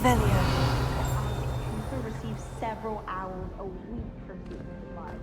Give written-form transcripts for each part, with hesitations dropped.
Revelio. Cooper receives several hours a week from seeking supplies.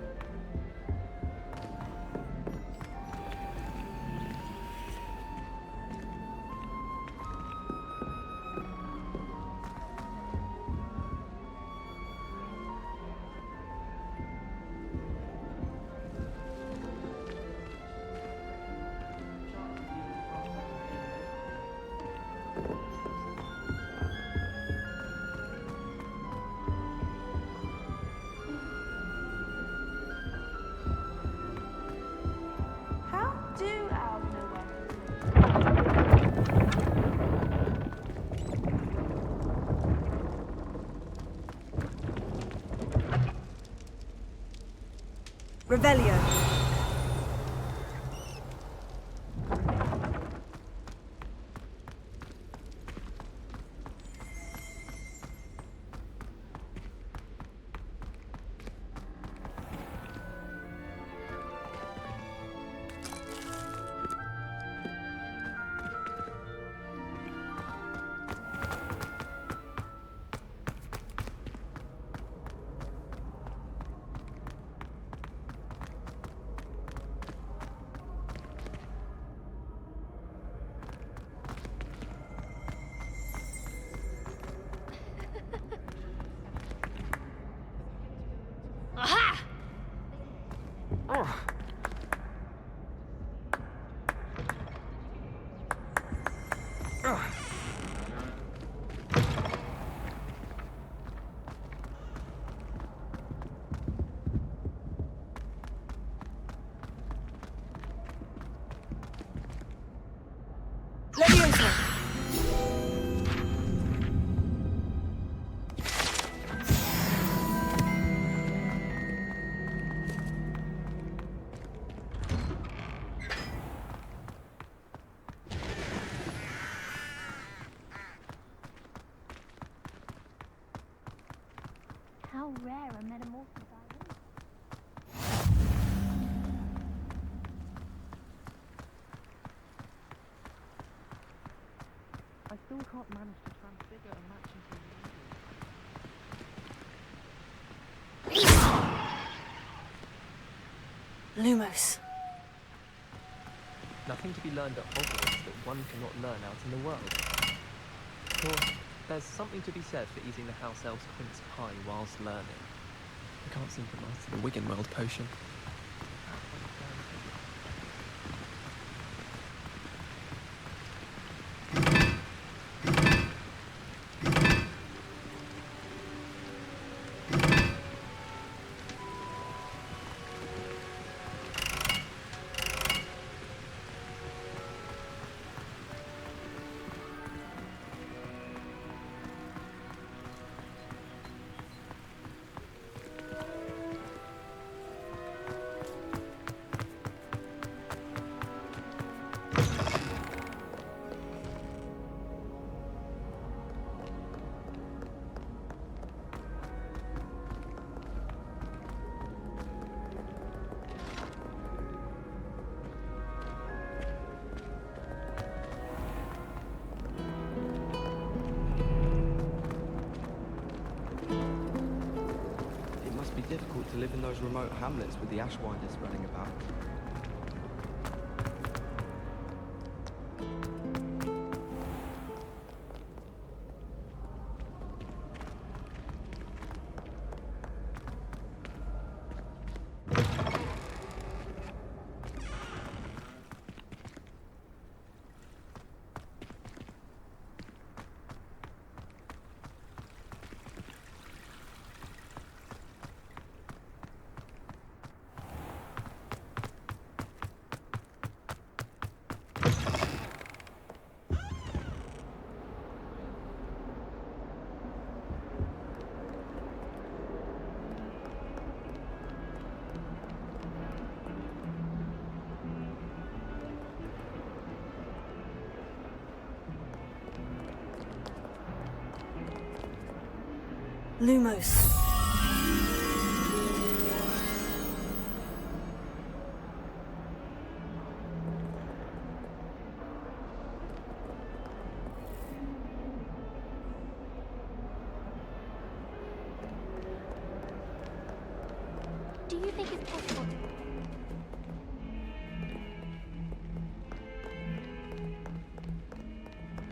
Revelio. How rare a metamorphosis is. I still can't manage to transfigure a match into a Lumos. Nothing to be learned at Hogwarts that one cannot learn out in the world. Of course, there's something to be said for eating the house elf's quince pie whilst learning. I can't seem to master the Wiggenweld potion. It must be difficult to live in those remote hamlets with the Ashwinders running about. Lumos.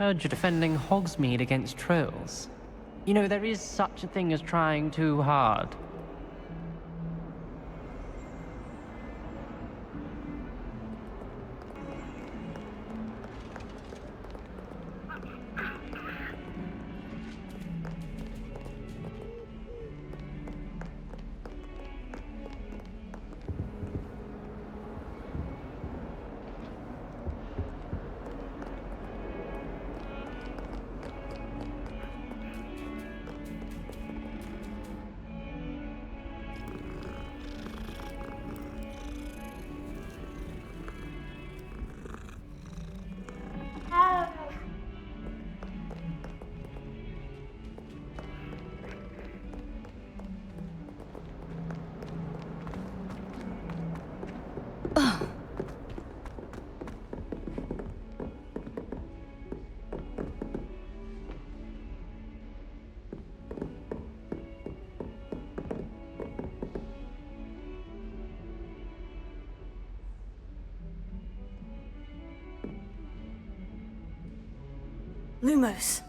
Heard you're defending Hogsmeade against trolls. You know, there is such a thing as trying too hard. Lumos.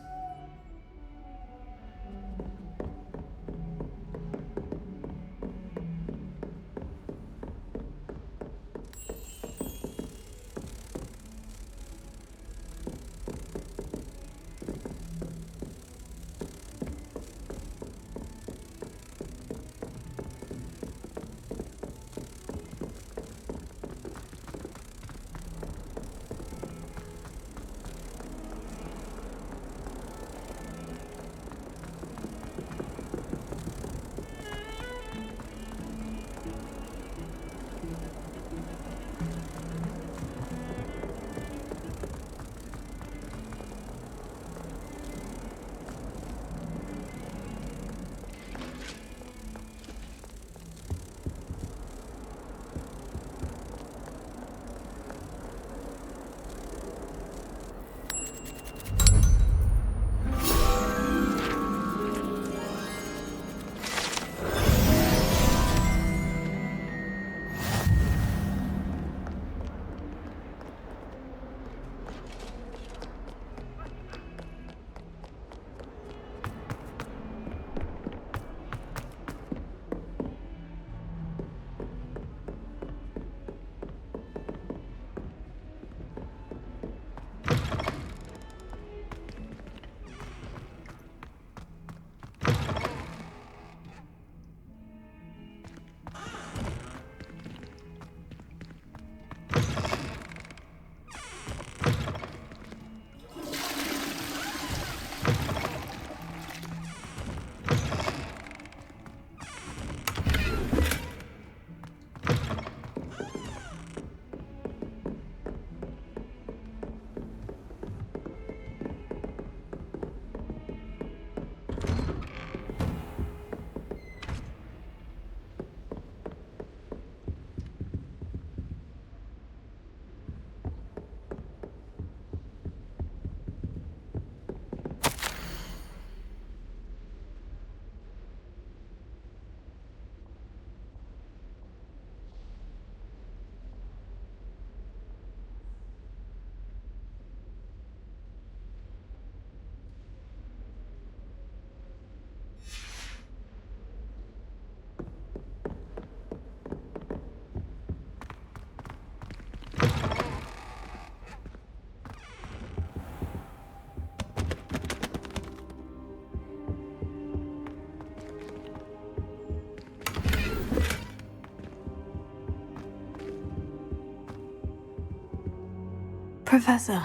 Professor,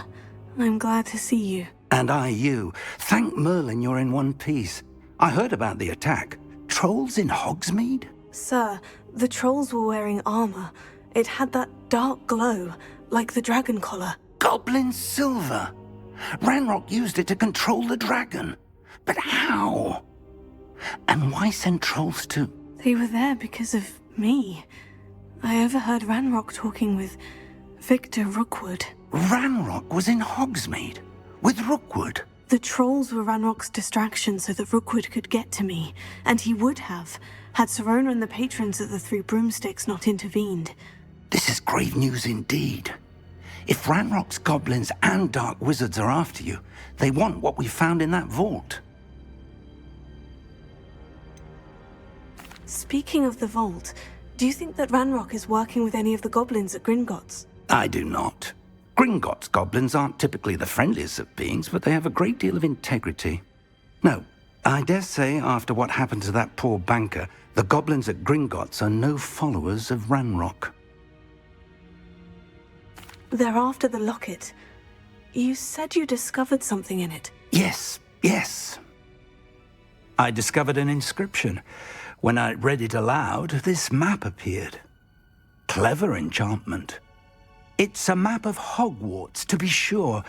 I'm glad to see you. And I you. Thank Merlin you're in one piece. I heard about the attack. Trolls in Hogsmeade? Sir, the trolls were wearing armor. It had that dark glow, like the dragon collar. Goblin silver! Ranrock used it to control the dragon. But how? And why send trolls to... They were there because of me. I overheard Ranrock talking with Victor Rookwood. Ranrock was in Hogsmeade? With Rookwood? The trolls were Ranrock's distraction so that Rookwood could get to me, and he would have, had Sirona and the patrons of the Three Broomsticks not intervened. This is grave news indeed. If Ranrock's goblins and dark wizards are after you, they want what we found in that vault. Speaking of the vault, do you think that Ranrock is working with any of the goblins at Gringotts? I do not. Gringotts goblins aren't typically the friendliest of beings, but they have a great deal of integrity. No, I dare say after what happened to that poor banker, the goblins at Gringotts are no followers of Ranrock. They're after the locket. You said you discovered something in it. Yes. I discovered an inscription. When I read it aloud, this map appeared. Clever enchantment. It's a map of Hogwarts, to be sure,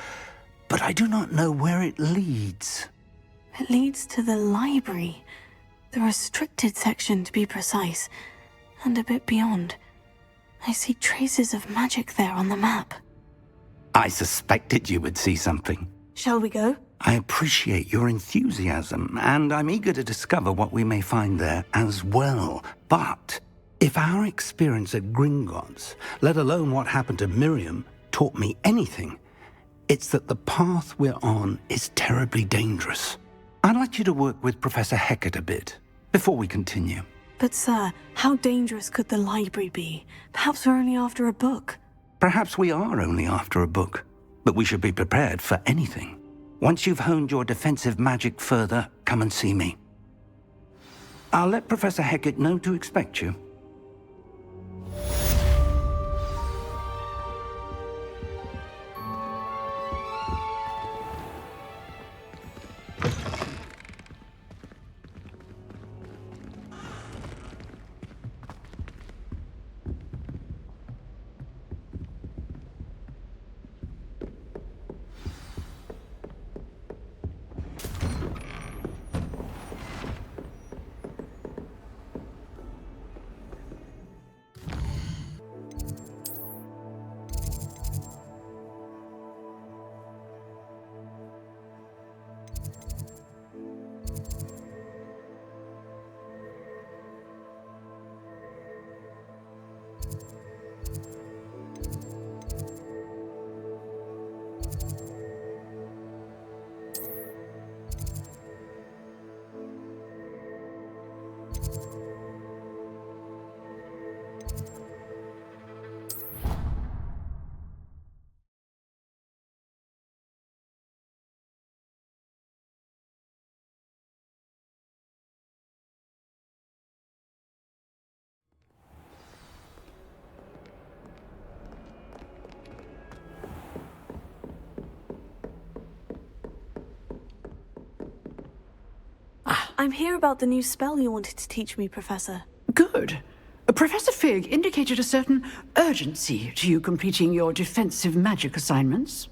but I do not know where it leads. It leads to the library. The restricted section, to be precise. And a bit beyond. I see traces of magic there on the map. I suspected you would see something. Shall we go? I appreciate your enthusiasm, and I'm eager to discover what we may find there as well. But if our experience at Gringotts, let alone what happened to Miriam, taught me anything, it's that the path we're on is terribly dangerous. I'd like you to work with Professor Hecat a bit before we continue. But sir, how dangerous could the library be? Perhaps we're only after a book. Perhaps we are only after a book, but we should be prepared for anything. Once you've honed your defensive magic further, come and see me. I'll let Professor Hecat know to expect you. I'm here about the new spell you wanted to teach me, Professor. Good. Professor Fig indicated a certain urgency to you completing your defensive magic assignments.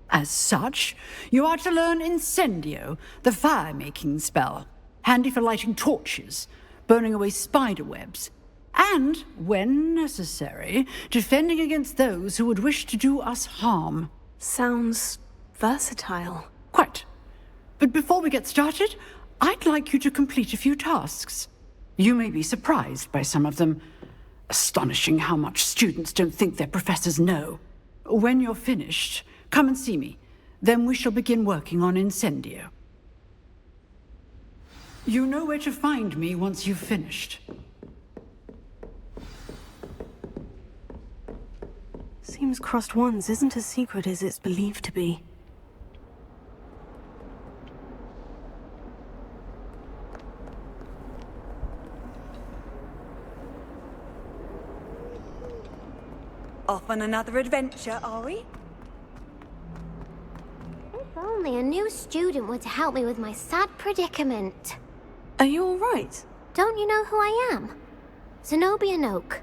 As such, you are to learn Incendio, the fire-making spell, handy for lighting torches, burning away spider webs, and, when necessary, defending against those who would wish to do us harm. Sounds versatile. Quite. But before we get started, I'd like you to complete a few tasks. You may be surprised by some of them. Astonishing how much students don't think their professors know. When you're finished, come and see me. Then we shall begin working on Incendio. You know where to find me once you've finished. Seems Crossed Wands isn't as secret as it's believed to be. Off on another adventure, are we? If only a new student were to help me with my sad predicament. Are you all right? Don't you know who I am? Zenobia Noak,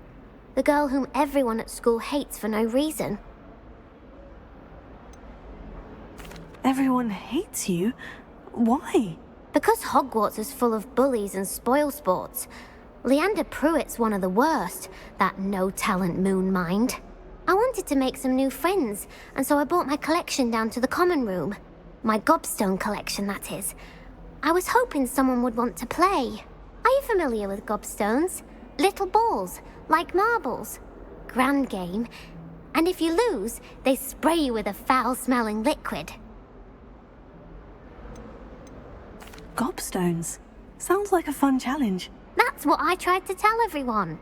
the girl whom everyone at school hates for no reason. Everyone hates you? Why? Because Hogwarts is full of bullies and spoilsports. Leander Pruitt's one of the worst, that no-talent moon mind. I wanted to make some new friends, and so I brought my collection down to the common room. My gobstone collection, that is. I was hoping someone would want to play. Are you familiar with gobstones? Little balls, like marbles. Grand game. And if you lose, they spray you with a foul-smelling liquid. Gobstones. Sounds like a fun challenge. That's what I tried to tell everyone.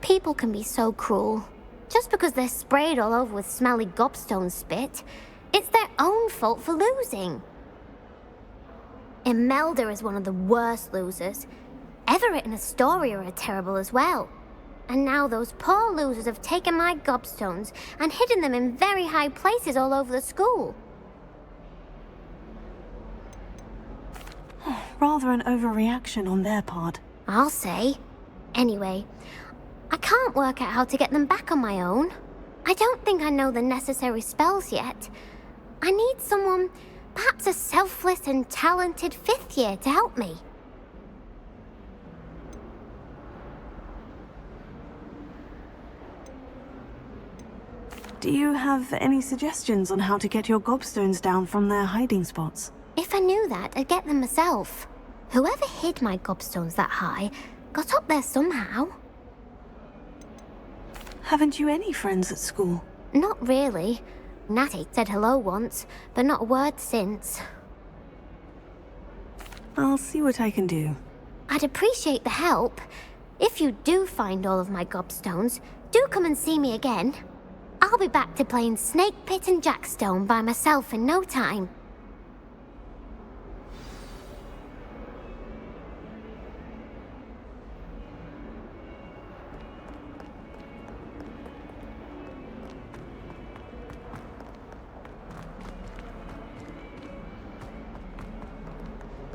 People can be so cruel. Just because they're sprayed all over with smelly gobstone spit, it's their own fault for losing. Imelda is one of the worst losers. Everett and Astoria are terrible as well. And now those poor losers have taken my gobstones and hidden them in very high places all over the school. Rather an overreaction on their part. I'll say. Anyway, I can't work out how to get them back on my own. I don't think I know the necessary spells yet. I need someone, perhaps a selfless and talented 5th year to help me. Do you have any suggestions on how to get your gobstones down from their hiding spots? If I knew that, I'd get them myself. Whoever hid my gobstones that high got up there somehow. Haven't you any friends at school? Not really. Natty said hello once, but not a word since. I'll see what I can do. I'd appreciate the help. If you do find all of my gobstones, do come and see me again. I'll be back to playing Snake Pit and Jackstone by myself in no time.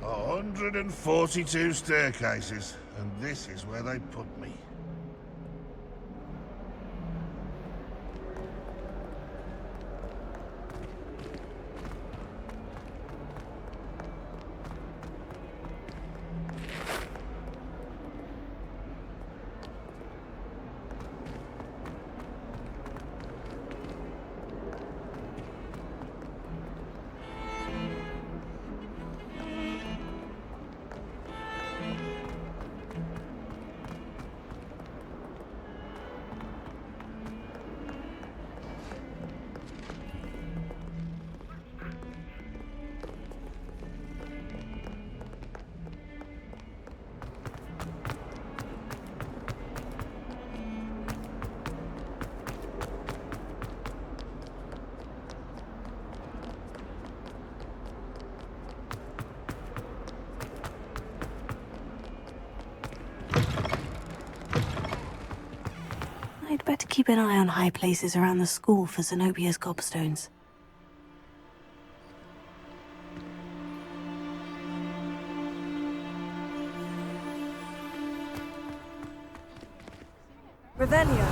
A 142 staircases, and this is where they put me. I'd better keep an eye on high places around the school for Zenobia's gobstones. Revelio.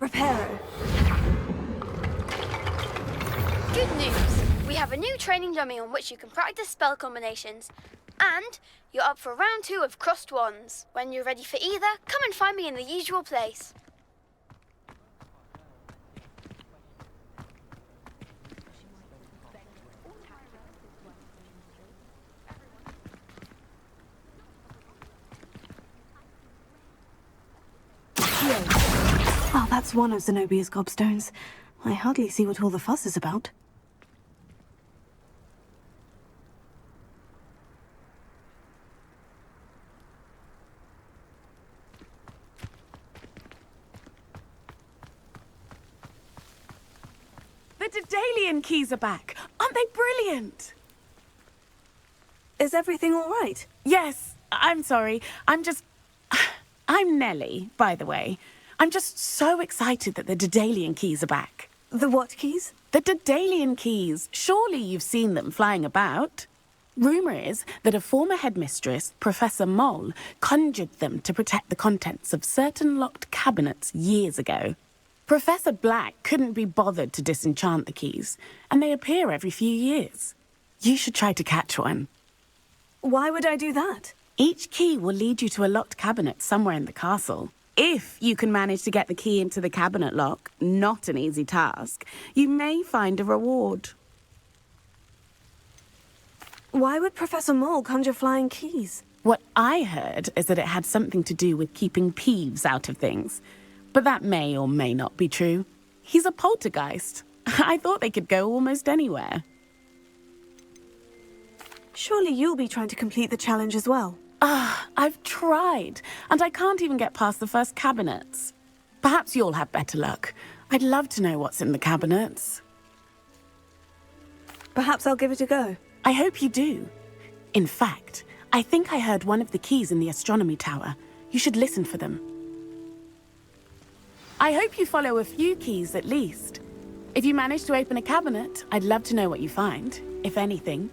Reparo. Good news! We have a new training dummy on which you can practice spell combinations. And you're up for round 2 of Crossed Wands. When you're ready for either, come and find me in the usual place. Oh, that's one of Zenobia's gobstones. I hardly see what all the fuss is about. The Daedalian keys are back. Aren't they brilliant? Is everything all right? Yes, I'm sorry. I'm Nellie, by the way. I'm just so excited that the Daedalian keys are back. The what keys? The Daedalian keys. Surely you've seen them flying about. Rumour is that a former headmistress, Professor Mole, conjured them to protect the contents of certain locked cabinets years ago. Professor Black couldn't be bothered to disenchant the keys, and they appear every few years. You should try to catch one. Why would I do that? Each key will lead you to a locked cabinet somewhere in the castle. If you can manage to get the key into the cabinet lock, not an easy task, you may find a reward. Why would Professor Mole conjure flying keys? What I heard is that it had something to do with keeping Peeves out of things. But that may or may not be true. He's a poltergeist. I thought they could go almost anywhere. Surely you'll be trying to complete the challenge as well. I've tried, and I can't even get past the first cabinets. Perhaps you'll have better luck. I'd love to know what's in the cabinets. Perhaps I'll give it a go. I hope you do. In fact, I think I heard one of the keys in the astronomy tower. You should listen for them. I hope you follow a few keys at least. If you manage to open a cabinet, I'd love to know what you find, if anything.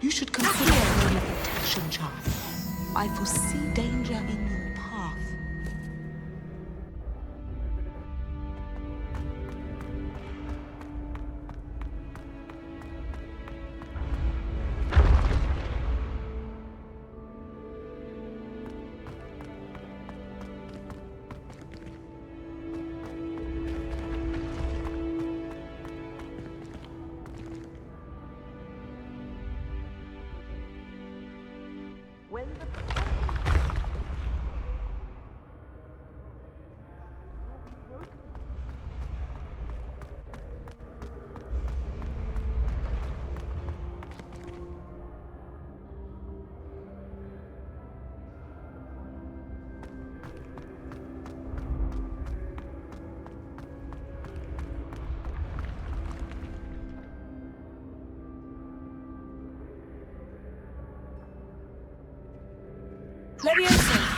You should consider a protection charm. I foresee danger in your path. Leviosa!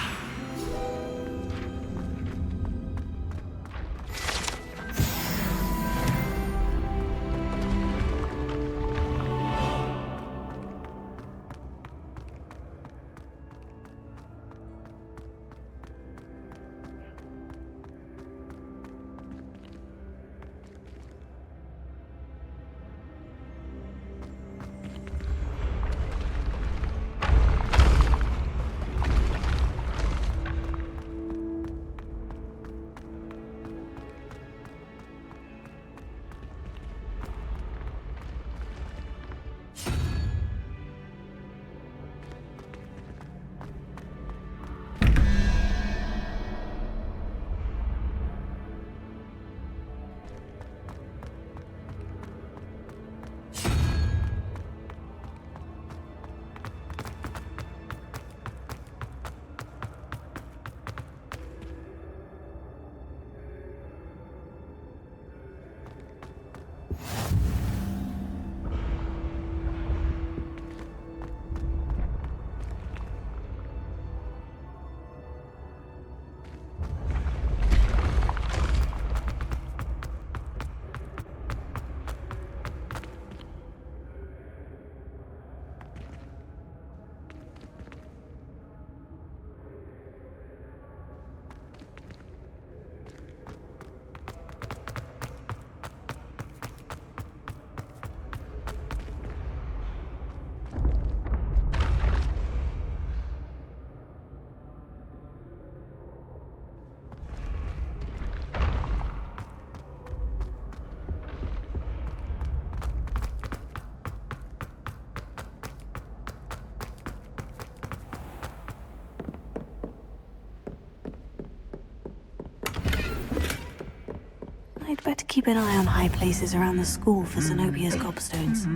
I'd better keep an eye on high places around the school for Zenobia's gobstones.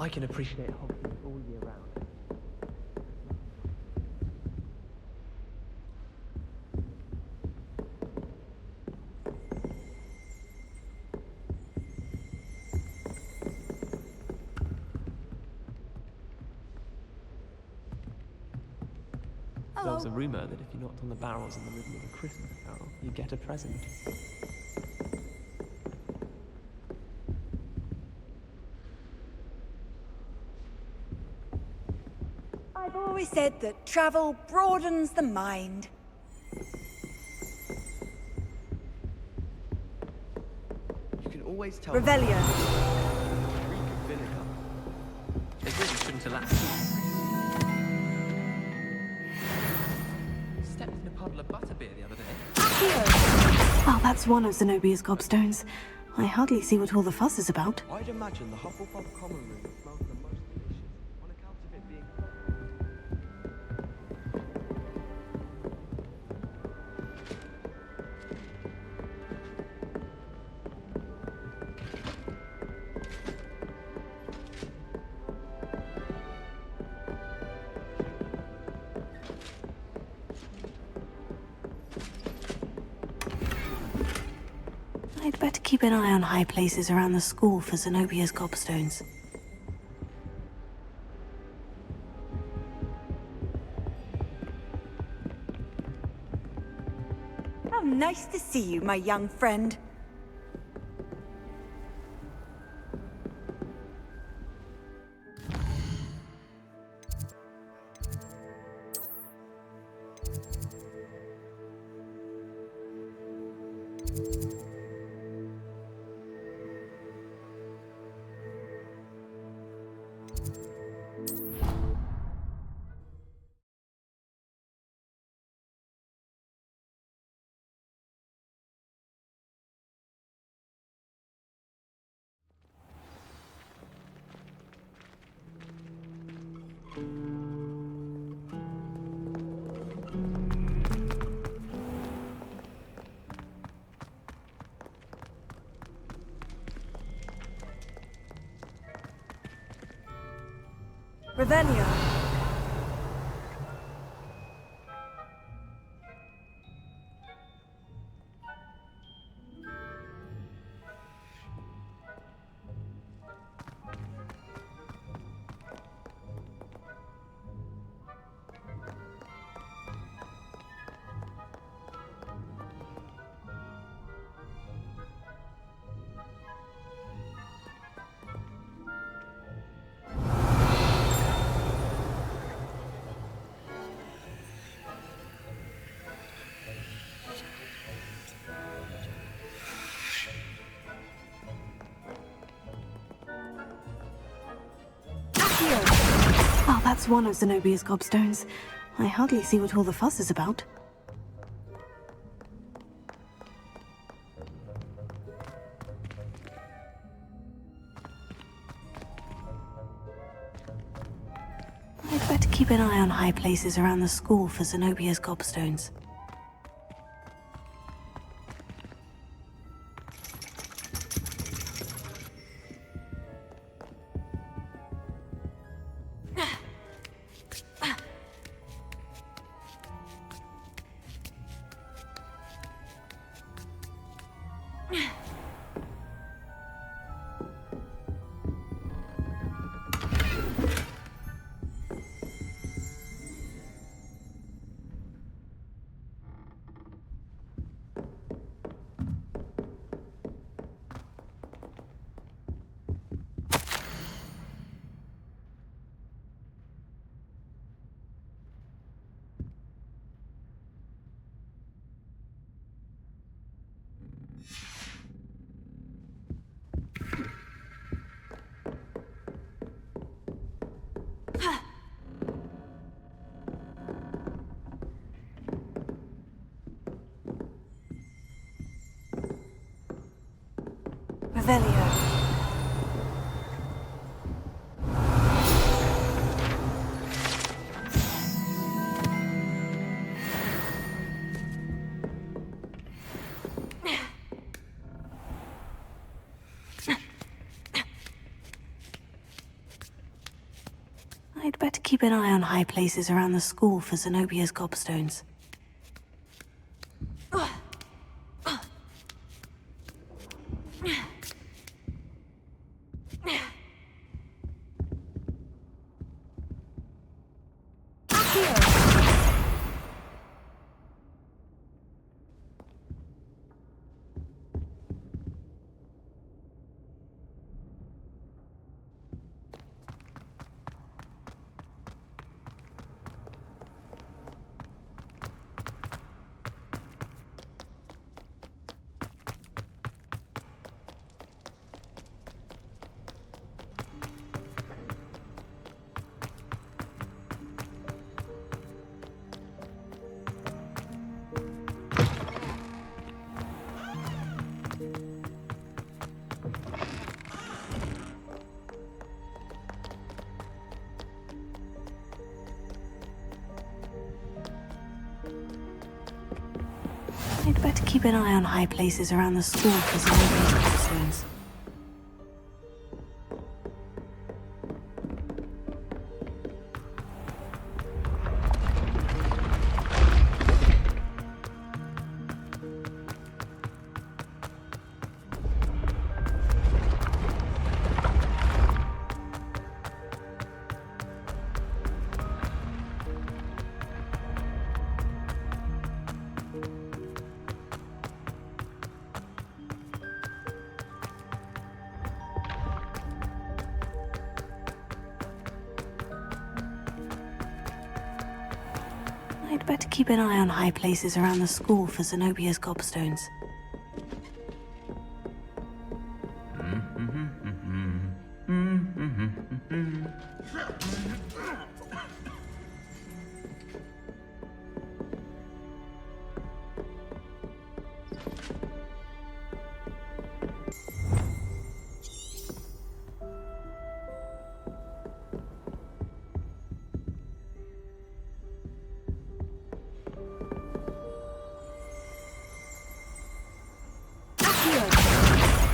I can appreciate Hogwarts all year round. There was a rumour that if you knocked on the barrels in the rhythm of a Christmas carol, you'd get a present. I've always said that travel broadens the mind. You can always tell. Revelio. Vinegar. They really shouldn't allow. Stepped in a puddle of butterbeer the other day. Well, that's one of Zenobia's gobstones. I hardly see what all the fuss is about. I'd imagine the Hufflepuff common room smells the most delicious on account of it being. I'd better keep an eye on high places around the school for Zenobia's gobstones. How nice to see you, my young friend. Revelio. Well, that's one of Zenobia's gobstones. I hardly see what all the fuss is about. I'd better keep an eye on high places around the school for Zenobia's gobstones. Revelio. I'd better keep an eye on high places around the school for Zenobia's gobstones. I'd better keep an eye on high places around the school for Zenobia's gobstones. I'd better keep an eye on high places around the school for Zenobia's gobstones.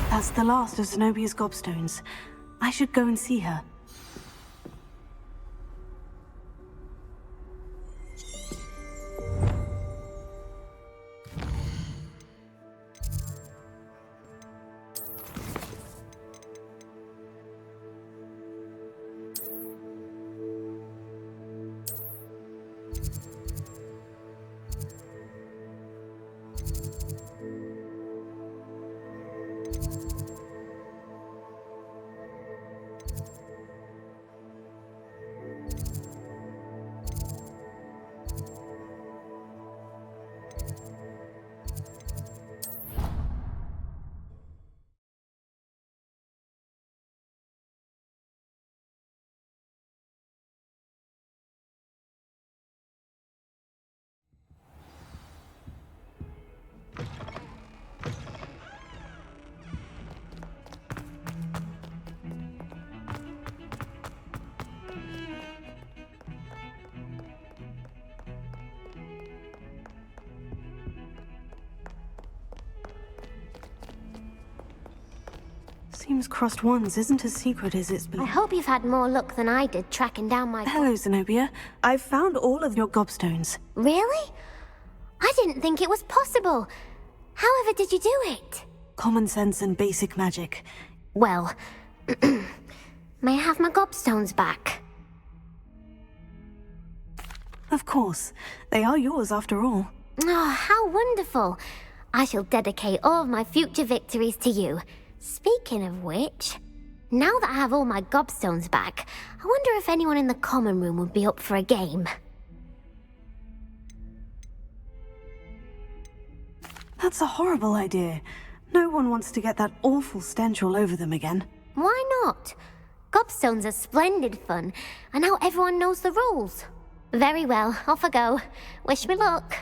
That's the last of Zenobia's gobstones. I should go and see her. Seems crossed wands isn't as secret as it's been. I hope you've had more luck than I did tracking down my... Hello, Zenobia. I've found all of your gobstones. Really? I didn't think it was possible. However did you do it? Common sense and basic magic. Well, may I have my gobstones back? Of course. They are yours after all. Oh, how wonderful. I shall dedicate all of my future victories to you. Speaking of which, now that I have all my gobstones back, I wonder if anyone in the common room would be up for a game. That's a horrible idea. No one wants to get that awful stench all over them again. Why not? Gobstones are splendid fun, and now everyone knows the rules. Very well, off I go. Wish me luck.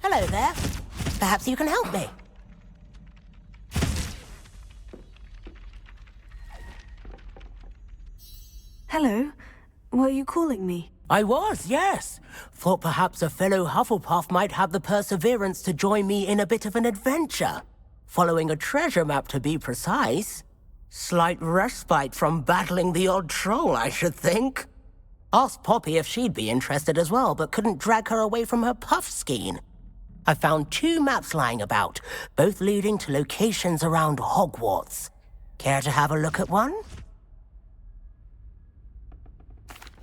Hello there. Perhaps you can help me. Hello. Were you calling me? I was, yes. Thought perhaps a fellow Hufflepuff might have the perseverance to join me in a bit of an adventure. Following a treasure map, to be precise. Slight respite from battling the odd troll, I should think. Asked Poppy if she'd be interested as well, but couldn't drag her away from her puff skein. I found 2 maps lying about, both leading to locations around Hogwarts. Care to have a look at one?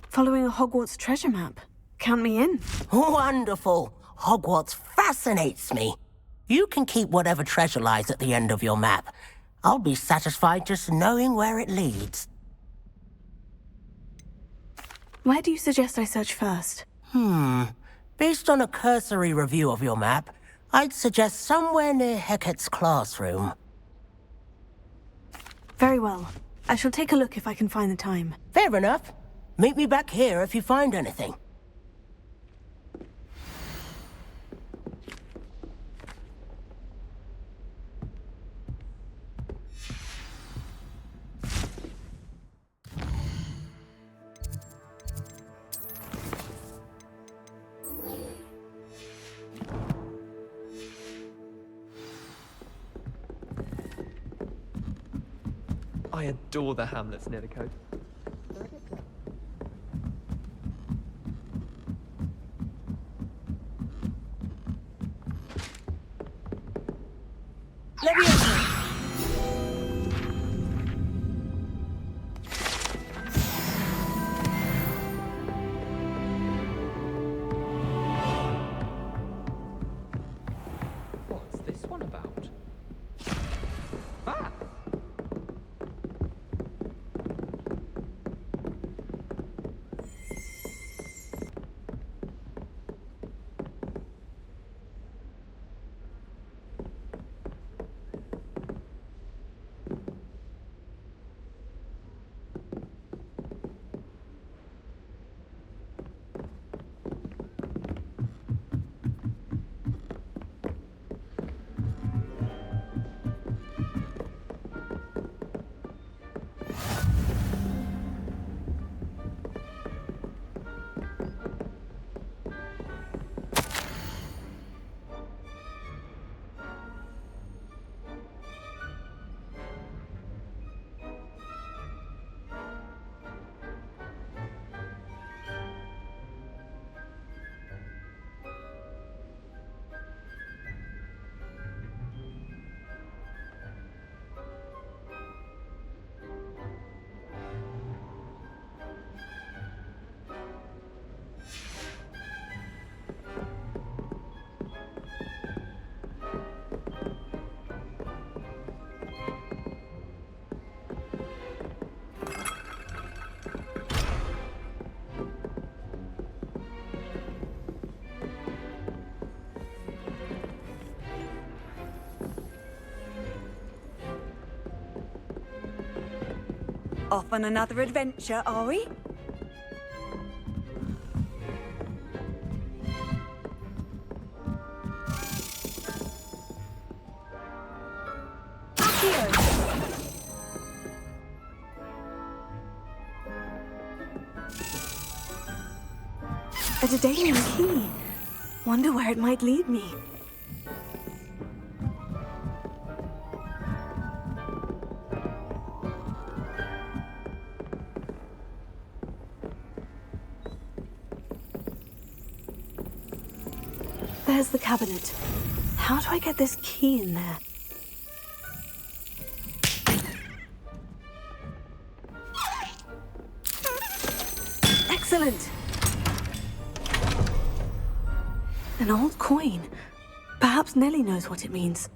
Following a Hogwarts treasure map. Count me in. Wonderful. Hogwarts fascinates me. You can keep whatever treasure lies at the end of your map. I'll be satisfied just knowing where it leads. Where do you suggest I search first? Based on a cursory review of your map, I'd suggest somewhere near Hecat's classroom. Very well. I shall take a look if I can find the time. Fair enough. Meet me back here if you find anything. I adore the hamlets near the coast. What's this one about? Ah! Off on another adventure, are we? A Daedalian key. Wonder where it might lead me. There's the cabinet. How do I get this key in there? Excellent! An old coin. Perhaps Nellie knows what it means.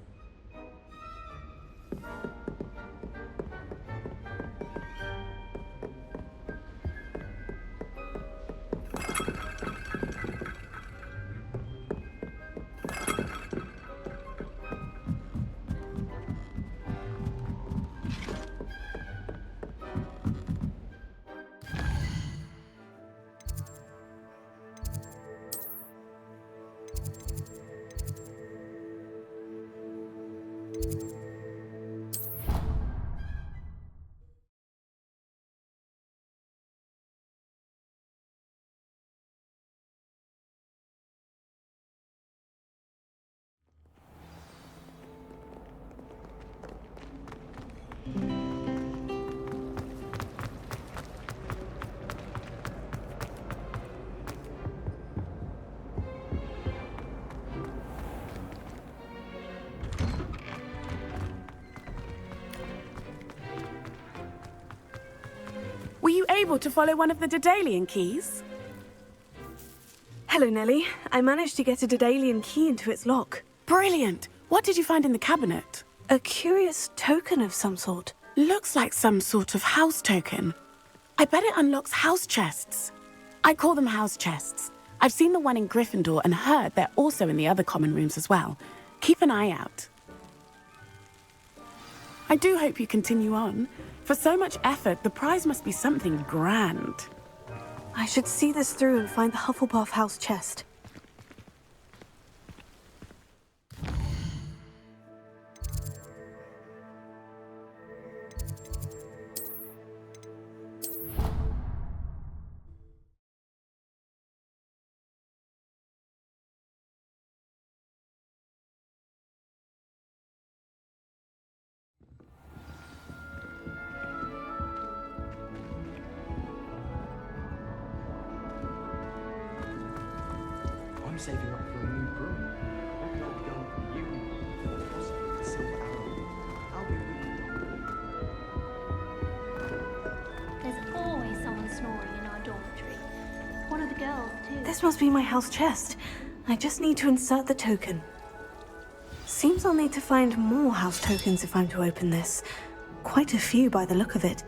Were you able to follow one of the Daedalian keys? Hello, Nellie. I managed to get a Daedalian key into its lock. Brilliant! What did you find in the cabinet? A curious token of some sort. Looks like some sort of house token. I bet it unlocks house chests. I call them house chests. I've seen the one in Gryffindor and heard they're also in the other common rooms as well. Keep an eye out. I do hope you continue on. For so much effort, the prize must be something grand. I should see this through and find the Hufflepuff house chest. I'm saving up for a new broom. Reckon I'll be going from you, possibly to Silver Arrow. I'll be with you. There's always someone snoring in our dormitory. One of the girls, too. This must be my house chest. I just need to insert the token. Seems I'll need to find more house tokens if I'm to open this. Quite a few by the look of it.